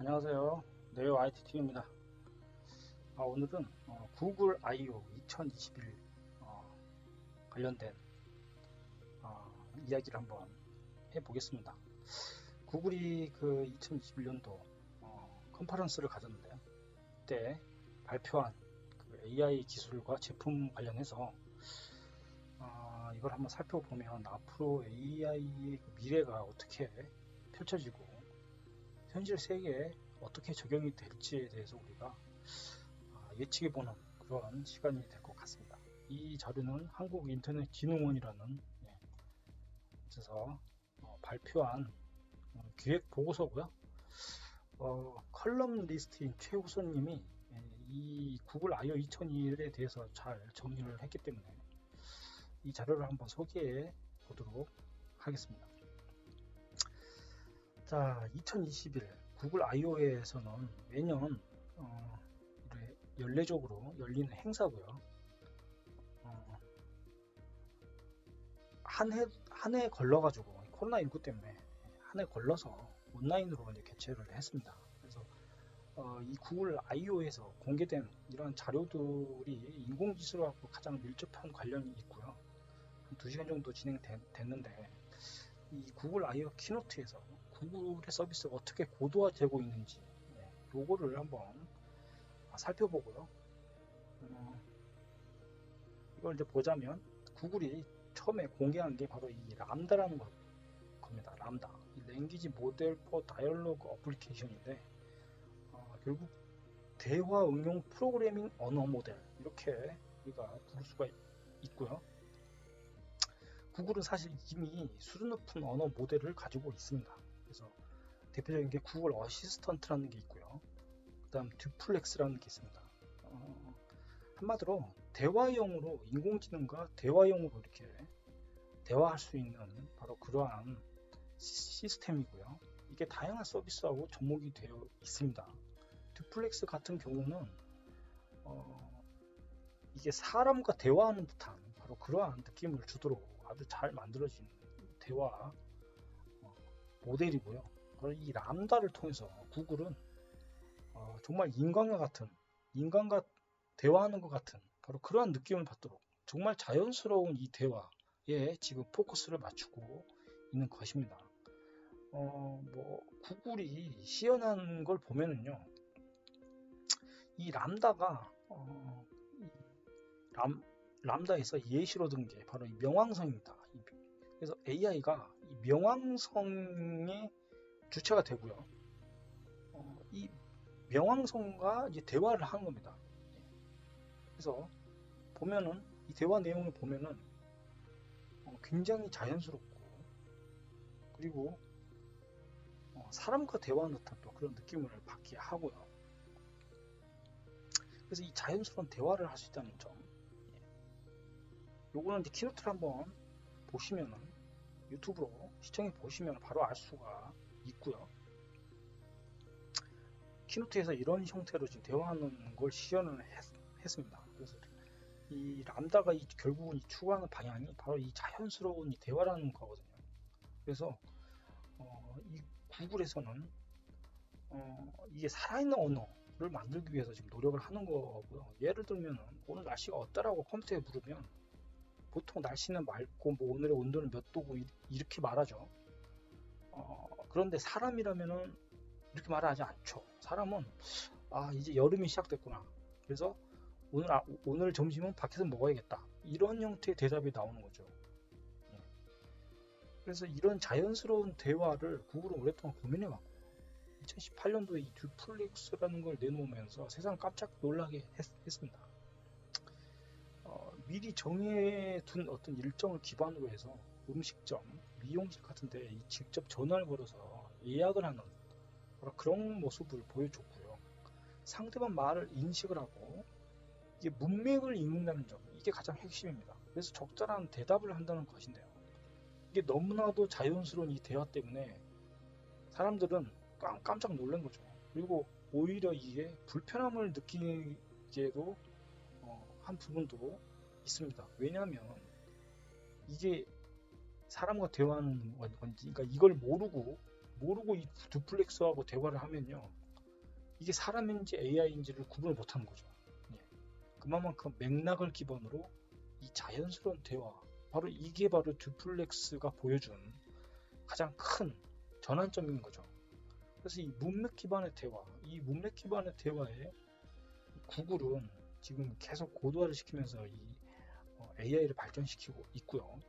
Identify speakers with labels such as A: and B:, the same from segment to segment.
A: 안녕하세요. 네오 ITT입니다. 오늘은 구글 I/O 2021 관련된 이야기를 한번 해보겠습니다. 구글이 그 2021년도 컨퍼런스를 가졌는데요. 그때 발표한 그 AI 기술과 제품 관련해서 이걸 한번 살펴보면 앞으로 AI의 미래가 어떻게 펼쳐지고 현실 세계에 어떻게 적용이 될지에 대해서 우리가 예측해보는 그런 시간이 될 것 같습니다. 이 자료는 한국인터넷진흥원이라는 곳에서 발표한 기획 보고서고요. 컬럼리스트인 최우선님이 이 구글 I/O 2021에 대해서 잘 정리를 했기 때문에 이 자료를 한번 소개해 보도록 하겠습니다. 자, 2021 구글 I/O에서는 매년 연례적으로 열리는 행사고요. 한 해 걸러가지고 코로나19 때문에 한 해 걸러서 온라인으로 이제 개최를 했습니다. 그래서 이 구글 I/O에서 공개된 이런 자료들이 인공지능하고 가장 밀접한 관련이 있고요. 한 2시간 정도 진행됐는데 이 구글 I/O 키노트에서 구글의 서비스가 어떻게 고도화되고 있는지 요거를 한번 살펴보고요. 이걸 이제 보자면 구글이 처음에 공개한 게 바로 이 람다라는 겁니다. 람다. 이 랭귀지 모델 포 다이얼로그 어플리케이션인데 결국 대화 응용 프로그래밍 언어 모델 이렇게 우리가 부를 수가 있고요. 구글은 사실 이미 수준 높은 언어 모델을 가지고 있습니다. 그래서 대표적인 게 구글 어시스턴트라는 게 있고요. 그 다음 듀플렉스라는 게 있습니다. 한마디로 대화용으로 인공지능과 대화용으로 이렇게 대화할 수 있는 바로 그러한 시스템이고요. 이게 다양한 서비스하고 접목이 되어 있습니다. 듀플렉스 같은 경우는 이게 사람과 대화하는 듯한 바로 그러한 느낌을 주도록 아주 잘 만들어진 대화 모델이고요. 바로 이 람다를 통해서 구글은 정말 인간과 대화하는 것 같은 바로 그러한 느낌을 받도록 정말 자연스러운 이 대화에 지금 포커스를 맞추고 있는 것입니다. 구글이 시연한 걸 보면은요, 이 람다가 람다에서 예시로 든 게 바로 이 명왕성입니다. 그래서 AI가 이 명왕성의 주체가 되고요. 이 명왕성과 이제 대화를 하는 겁니다. 그래서 보면은 이 대화 내용을 보면은 굉장히 자연스럽고 그리고 사람과 대화하는 듯한 또 그런 느낌을 받게 하고요. 그래서 이 자연스러운 대화를 할 수 있다는 점, 요거는 이제 키노트를 한번 보시면은 유튜브로 시청해 보시면 바로 알 수가 있고요. 키노트에서 이런 형태로 지금 대화하는 걸 시연을 했습니다. 그래서 이 람다가 결국은 추구하는 방향이 바로 이 자연스러운 이 대화라는 거거든요. 그래서 이 구글에서는 이게 살아있는 언어를 만들기 위해서 지금 노력을 하는 거고요. 예를 들면 오늘 날씨가 어떠라고 컴퓨터에 물으면 보통 날씨는 맑고 뭐 오늘의 온도는 몇 도고 이렇게 말하죠. 그런데 사람이라면은 이렇게 말하지 않죠. 사람은 이제 여름이 시작됐구나. 그래서 오늘 점심은 밖에서 먹어야겠다. 이런 형태의 대답이 나오는 거죠. 그래서 이런 자연스러운 대화를 구글은 오랫동안 고민해왔고 2018년도에 이 듀플렉스라는 걸 내놓으면서 세상 깜짝 놀라게 했습니다. 미리 정해둔 어떤 일정을 기반으로 해서 음식점, 미용실 같은데 직접 전화를 걸어서 예약을 하는 그런 모습을 보여줬고요. 상대방 말을 인식을 하고 이게 문맥을 읽는다는 점, 이게 가장 핵심입니다. 그래서 적절한 대답을 한다는 것인데요. 이게 너무나도 자연스러운 이 대화 때문에 사람들은 깜짝 놀란 거죠. 그리고 오히려 이게 불편함을 느끼게도 한 부분도 있습니다. 왜냐하면 이게 사람과 대화하는 건지, 그러니까 이걸 모르고 이 듀플렉스하고 대화를 하면요, 이게 사람인지 AI인지를 구분을 못하는 거죠. 예. 그만큼 맥락을 기반으로 이 자연스러운 대화, 바로 이게 바로 듀플렉스가 보여준 가장 큰 전환점인 거죠. 그래서 이 문맥 기반의 대화, 이 문맥 기반의 대화에 구글은 지금 계속 고도화를 시키면서 이 AI를 발전시키고 있고요.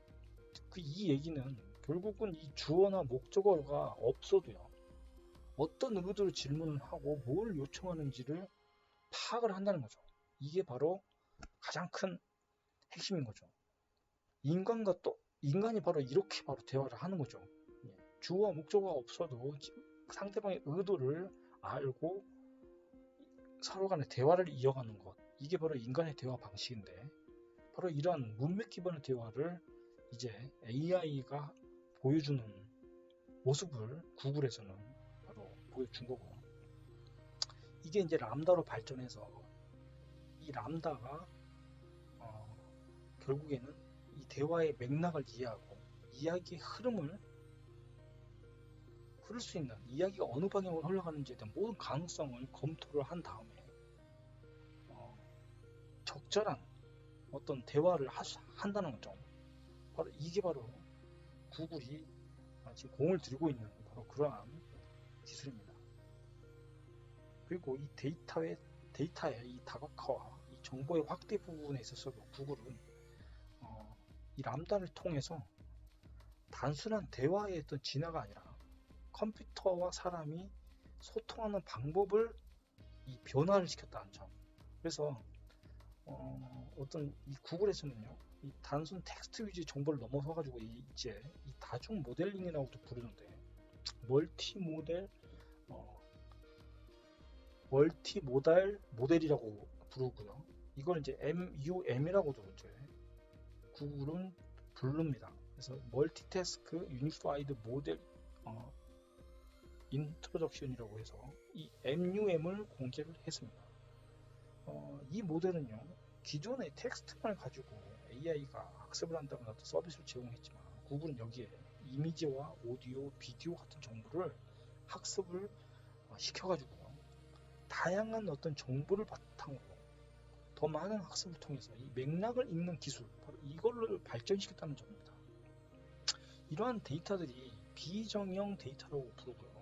A: 이 얘기는 결국은 이 주어나 목적어가 없어도요, 어떤 의도로 질문을 하고 뭘 요청하는지를 파악을 한다는 거죠. 이게 바로 가장 큰 핵심인 거죠. 인간이 바로 이렇게 바로 대화를 하는 거죠. 주어와 목적어가 없어도 상대방의 의도를 알고 서로 간의 대화를 이어가는 것, 이게 바로 인간의 대화 방식인데, 바로 이러한 문맥 기반의 대화를 이제 AI가 보여주는 모습을 구글에서는 바로 보여준 거고요. 이게 이제 람다로 발전해서 이 람다가 결국에는 이 대화의 맥락을 이해하고 이야기의 흐름을 흐를 수 있는, 이야기가 어느 방향으로 흘러가는지에 대한 모든 가능성을 검토를 한 다음에 적절한 어떤 대화를 한다는 거죠. 바로 이게 바로 구글이 지금 공을 들고 있는 바로 그러한 기술입니다. 그리고 이 데이터의 이 다각화와 이 정보의 확대 부분에 있어서도 구글은 이 람다를 통해서 단순한 대화의 어떤 진화가 아니라 컴퓨터와 사람이 소통하는 방법을 이 변화를 시켰다는 점. 그래서 어떤 이 구글에서는요, 이 단순 텍스트 위주의 정보를 넘어서가지고 이제 이 다중 모델링이라고도 부르는데, 멀티모달 모델이라고 부르고요. 이걸 이제 MUM이라고도 이제 구글은 부릅니다. 그래서 멀티태스크 유니파이드 모델 인트로덕션이라고 해서 이 MUM을 공개를 했습니다. 이 모델은요, 기존의 텍스트만 가지고 AI가 학습을 한다는 어떤 서비스를 제공했지만, 구글은 여기에 이미지와 오디오, 비디오 같은 정보를 학습을 시켜가지고 다양한 어떤 정보를 바탕으로 더 많은 학습을 통해서 이 맥락을 읽는 기술, 바로 이걸로 발전시켰다는 점입니다. 이러한 데이터들이 비정형 데이터라고 부르고요.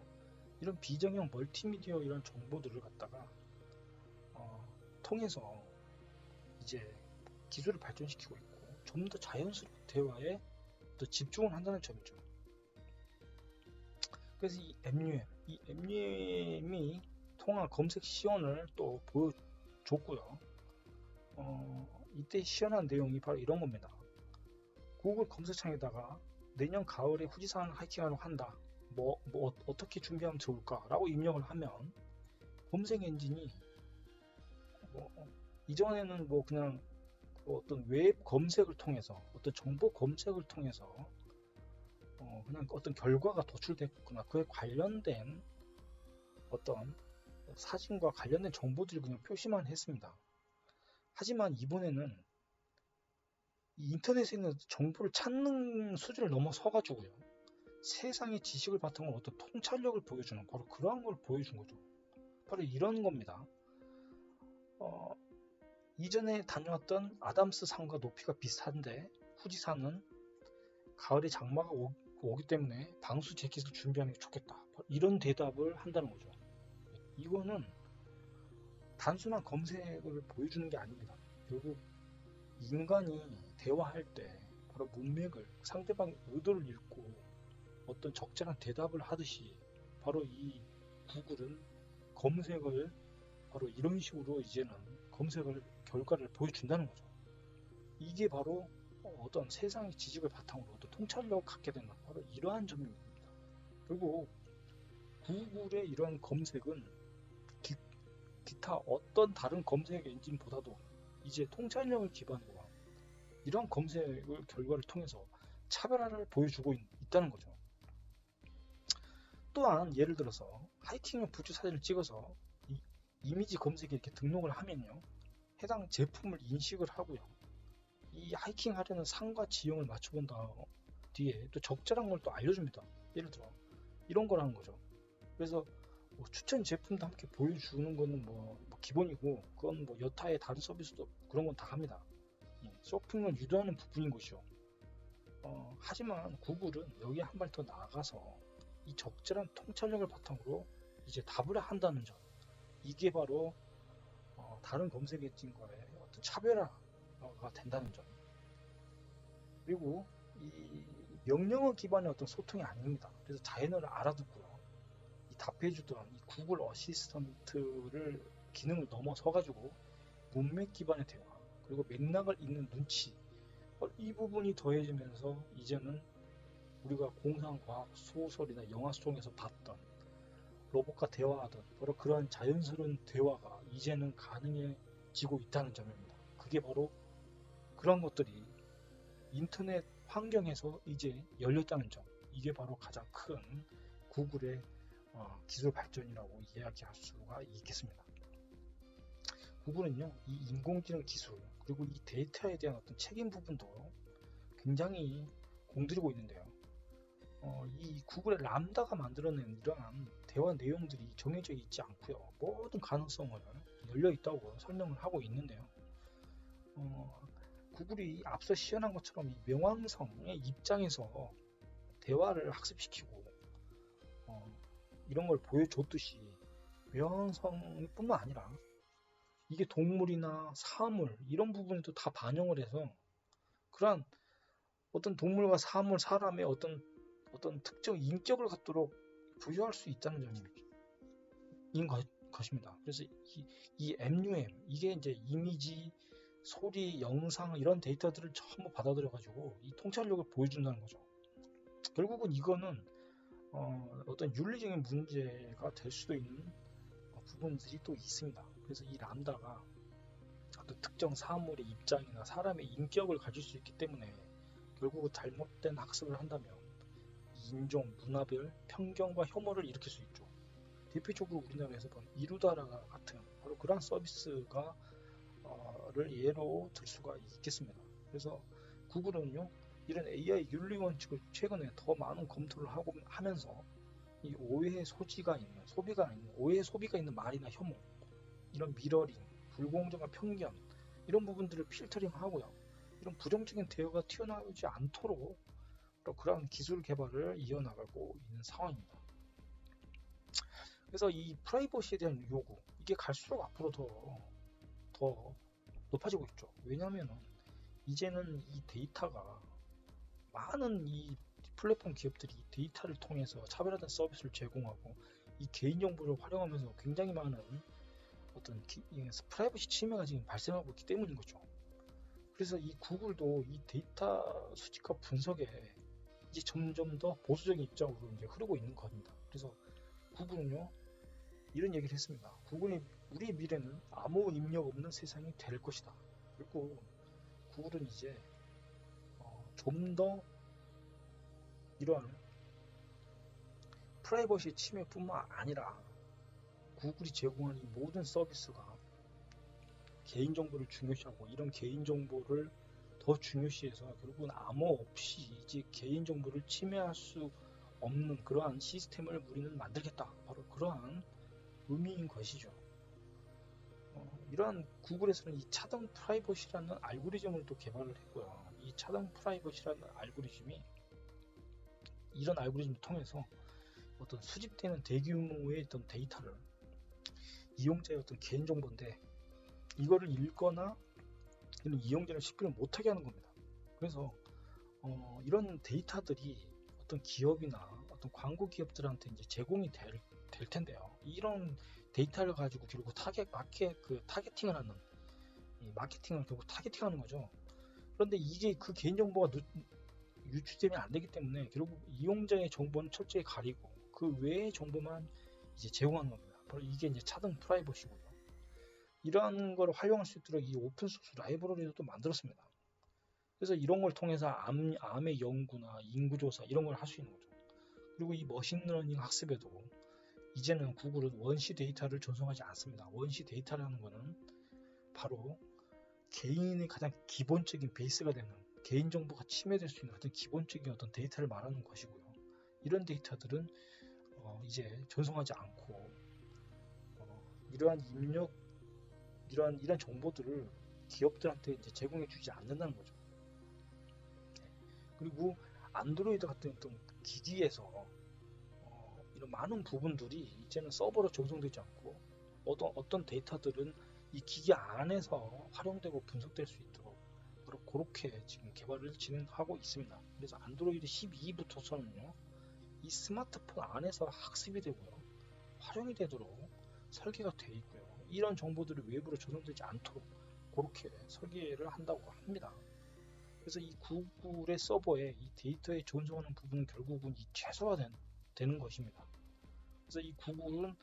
A: 이런 비정형 멀티미디어 이런 정보들을 갖다가 통해서 이제 기술을 발전시키고 있고, 좀 더 자연스러운 대화에 더 집중을 한다는 점이죠. 그래서 이 MUM이 통화 검색 시연을 또 보여줬고요. 이때 시연한 내용이 바로 이런 겁니다. 구글 검색창에다가 내년 가을에 후지산 하이킹하러 한다. 어떻게 준비하면 좋을까? 라고 입력을 하면 검색 엔진이 이전에는 그냥 어떤 웹 검색을 통해서, 어떤 정보 검색을 통해서 그냥 어떤 결과가 도출됐거나 그에 관련된 어떤 사진과 관련된 정보들을 그냥 표시만 했습니다. 하지만 이번에는 이 인터넷에 있는 정보를 찾는 수준을 넘어서가지고요, 세상의 지식을 바탕으로 어떤 통찰력을 보여주는, 바로 그러한 걸 보여준 거죠. 바로 이런 겁니다. 이전에 다녀왔던 아담스 산과 높이가 비슷한데 후지산은 가을에 장마가 오기 때문에 방수 재킷을 준비하는 게 좋겠다. 이런 대답을 한다는 거죠. 이거는 단순한 검색을 보여주는 게 아닙니다. 결국 인간이 대화할 때 바로 문맥을, 상대방의 의도를 읽고 어떤 적절한 대답을 하듯이, 바로 이 구글은 검색을 바로 이런 식으로 이제는 검색을 결과를 보여준다는 거죠. 이게 바로 어떤 세상의 지식을 바탕으로 어떤 통찰력을 갖게 되는 바로 이러한 점입니다. 그리고 구글의 이러한 검색은 기타 어떤 다른 검색 엔진보다도 이제 통찰력을 기반으로 이러한 검색 결과를 통해서 차별화를 보여주고 있다는 거죠. 또한 예를 들어서 하이킹 부츠 사진을 찍어서 이미지 검색에 이렇게 등록을 하면요, 해당 제품을 인식을 하고요, 이 하이킹 하려는 상과 지형을 맞춰본 뒤에 또 적절한 걸 또 알려줍니다. 예를 들어 이런 거라는 거죠. 그래서 뭐 추천 제품도 함께 보여주는 거는 뭐 기본이고, 그건 뭐 여타의 다른 서비스도 그런 건 다 합니다. 쇼핑을 유도하는 부분인 것이죠. 하지만 구글은 여기에 한 발 더 나아가서 이 적절한 통찰력을 바탕으로 이제 답을 한다는 점, 이게 바로 다른 검색 엔진과의 어떤 차별화가 된다는 점. 그리고 이 명령어 기반의 어떤 소통이 아닙니다. 그래서 자연어를 알아듣고요, 이 답해주던 이 구글 어시스턴트를 기능을 넘어서 가지고 문맥 기반의 대화, 그리고 맥락을 읽는 눈치, 이 부분이 더해지면서 이제는 우리가 공상과학 소설이나 영화 속에서 봤던 로봇과 대화하던 바로 그러한 자연스러운 대화가 이제는 가능해지고 있다는 점입니다. 그게 바로 그런 것들이 인터넷 환경에서 이제 열렸다는 점, 이게 바로 가장 큰 구글의 기술 발전이라고 이야기할 수가 있겠습니다. 구글은요, 이 인공지능 기술 그리고 이 데이터에 대한 어떤 책임 부분도 굉장히 공들이고 있는데요. 이 구글의 람다가 만들어낸 이러한 대화 내용들이 정해져 있지 않고요, 모든 가능성을 열려 있다고 설명을 하고 있는데요. 구글이 앞서 시연한 것처럼 이 명왕성의 입장에서 대화를 학습시키고 이런 걸 보여줬듯이, 명왕성뿐만 아니라 이게 동물이나 사물 이런 부분에도 다 반영을 해서 그러한 어떤 동물과 사물, 사람의 어떤 특정 인격을 갖도록 부여할 수 있다는 점인 것입니다. 그래서 이 MUM, 이게 이제 이미지, 소리, 영상 이런 데이터들을 전부 받아들여가지고 이 통찰력을 보여준다는 거죠. 결국은 이거는 어떤 윤리적인 문제가 될 수도 있는 부분들이 또 있습니다. 그래서 이 람다가 어떤 특정 사물의 입장이나 사람의 인격을 가질 수 있기 때문에 결국은 잘못된 학습을 한다면 인종, 문화별 편견과 혐오를 일으킬 수 있죠. 대표적으로 우리나라에서 본 이루다라 같은 바로 그런 서비스가 를 예로 들 수가 있겠습니다. 그래서 구글은요, 이런 AI 윤리 원칙을 최근에 더 많은 검토를 하면서 이 오해의 소비가 있는 말이나 혐오, 이런 미러링, 불공정한 편견, 이런 부분들을 필터링하고요, 이런 부정적인 대화가 튀어나오지 않도록 그러한 기술 개발을 이어나가고 있는 상황입니다. 그래서 이 프라이버시에 대한 요구, 이게 갈수록 앞으로 더 높아지고 있죠. 왜냐하면 이제는 이 데이터가, 많은 이 플랫폼 기업들이 데이터를 통해서 차별화된 서비스를 제공하고 이 개인정보를 활용하면서 굉장히 많은 어떤 프라이버시 침해가 지금 발생하고 있기 때문인 거죠. 그래서 이 구글도 이 데이터 수집과 분석에 이제 점점 더 보수적인 입장으로 이제 흐르고 있는 겁니다. 그래서 구글은요, 이런 얘기를 했습니다. 우리의 미래는 아무 입력 없는 세상이 될 것이다. 그리고 구글은 이제 좀 더 이러한 프라이버시 침해뿐만 아니라 구글이 제공하는 이 모든 서비스가 개인정보를 중요시하고, 이런 개인정보를 더 중요시해서 결국은 암호 없이 이제 개인정보를 침해할 수 없는 그러한 시스템을 우리는 만들겠다. 바로 그러한 의미인 것이죠. 이러한 구글에서는 이 차등 프라이버시라는 알고리즘을 또 개발을 했고요. 이 차등 프라이버시라는 알고리즘이, 이런 알고리즘을 통해서 어떤 수집되는 대규모의 어떤 데이터를, 이용자의 어떤 개인정보인데 이거를 읽거나 이런 이용자를 식별을 못하게 하는 겁니다. 그래서 이런 데이터들이 어떤 기업이나 어떤 광고 기업들한테 이제 제공이 될 텐데요. 이런 데이터를 가지고 결국 타겟팅을 하는, 이 마케팅을 결국 타겟팅하는 거죠. 그런데 이게 그 개인정보가 유출되면 안 되기 때문에 결국 이용자의 정보는 철저히 가리고 그 외의 정보만 이제 제공하는 겁니다. 바로 이게 이제 차등 프라이버시고요. 이러한 걸 활용할 수 있도록 이 오픈소스 라이브러리도 또 만들었습니다. 그래서 이런 걸 통해서 암의 연구나 인구조사 이런 걸 할 수 있는 거죠. 그리고 이 머신러닝 학습에도 이제는 구글은 원시 데이터를 전송하지 않습니다. 원시 데이터라는 거는 바로 개인의 가장 기본적인 베이스가 되는, 개인정보가 침해될 수 있는 어떤 기본적인 어떤 데이터를 말하는 것이고요. 이런 데이터들은 이제 전송하지 않고 이러한 입력, 이런 정보들을 기업들한테 이제 제공해 주지 않는다는 거죠. 그리고 안드로이드 같은 어떤 기기에서 이런 많은 부분들이 이제는 서버로 전송되지 않고 어떤 데이터들은 이 기기 안에서 활용되고 분석될 수 있도록 바로 그렇게 지금 개발을 진행하고 있습니다. 그래서 안드로이드 12부터서는요, 이 스마트폰 안에서 학습이 되고요, 활용이 되도록 설계가 되어 있고요. 이런 정보들이 외부로 전송되지 않도록 그렇게 설계를 한다고 합니다. 그래서 이 구글의 서버에 이 데이터에 전송하는 부분은 결국은 이 최소화되는 것입니다. 그래서 이 구글은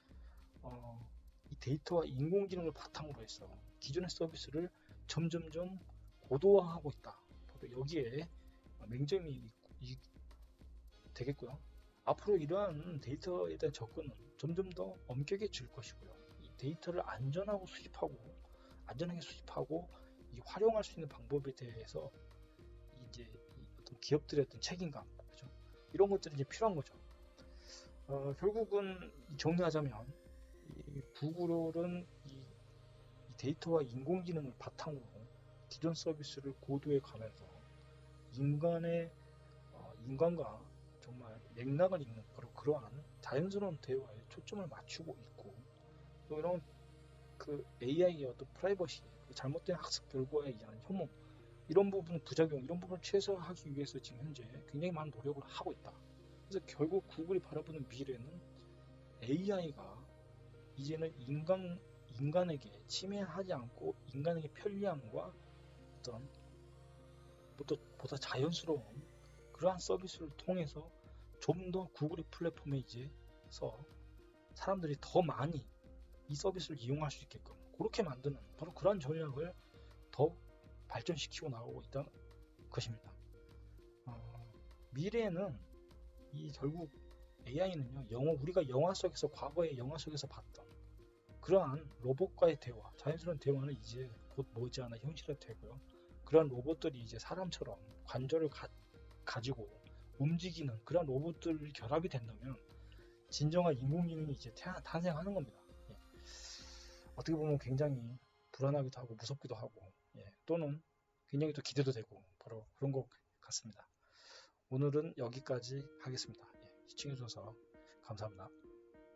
A: 이 데이터와 인공지능을 바탕으로 해서 기존의 서비스를 점점점 고도화하고 있다. 바로 여기에 맹점이 되겠고요. 앞으로 이러한 데이터에 대한 접근은 점점 더 엄격해질 것이고요. 이 데이터를 안전하게 수집하고 활용할 수 있는 방법에 대해서 이제 어떤 기업들의 어떤 책임감, 그죠? 이런 것들이 이제 필요한 거죠. 결국은 정리하자면 구글은 이 데이터와 인공지능을 바탕으로 기존 서비스를 고도에 가면서 인간과 정말 맥락을 잇는 바로 그러한 자연스러운 대화에 초점을 맞추고 있고, 또 이런 그 AI의 어떤 프라이버시, 잘못된 학습 결과에 의한 혐오, 이런 부분 부작용, 이런 부분을 최소화하기 위해서 지금 현재 굉장히 많은 노력을 하고 있다. 그래서 결국 구글이 바라보는 미래는 AI가 이제는 인간에게 침해하지 않고 인간에게 편리함과 어떤 보다 자연스러운 그러한 서비스를 통해서 좀 더 구글의 플랫폼에 이제서 사람들이 더 많이 이 서비스를 이용할 수 있게끔 그렇게 만드는 바로 그러한 전략을 더 발전시키고 나가고 있다는 것입니다. 미래에는 결국 AI는요, 우리가 영화 속에서 과거의 영화 속에서 봤던 그러한 로봇과의 대화, 자연스러운 대화는 이제 곧 머지않아 현실화되고요. 그러한 로봇들이 이제 사람처럼 관절을 가지고 움직이는 그런 로봇들 결합이 된다면 진정한 인공지능이 이제 탄생하는 겁니다. 예. 어떻게 보면 굉장히 불안하기도 하고 무섭기도 하고, 또는 굉장히 또 기대도 되고 바로 그런 것 같습니다. 오늘은 여기까지 하겠습니다. 시청해주셔서 감사합니다.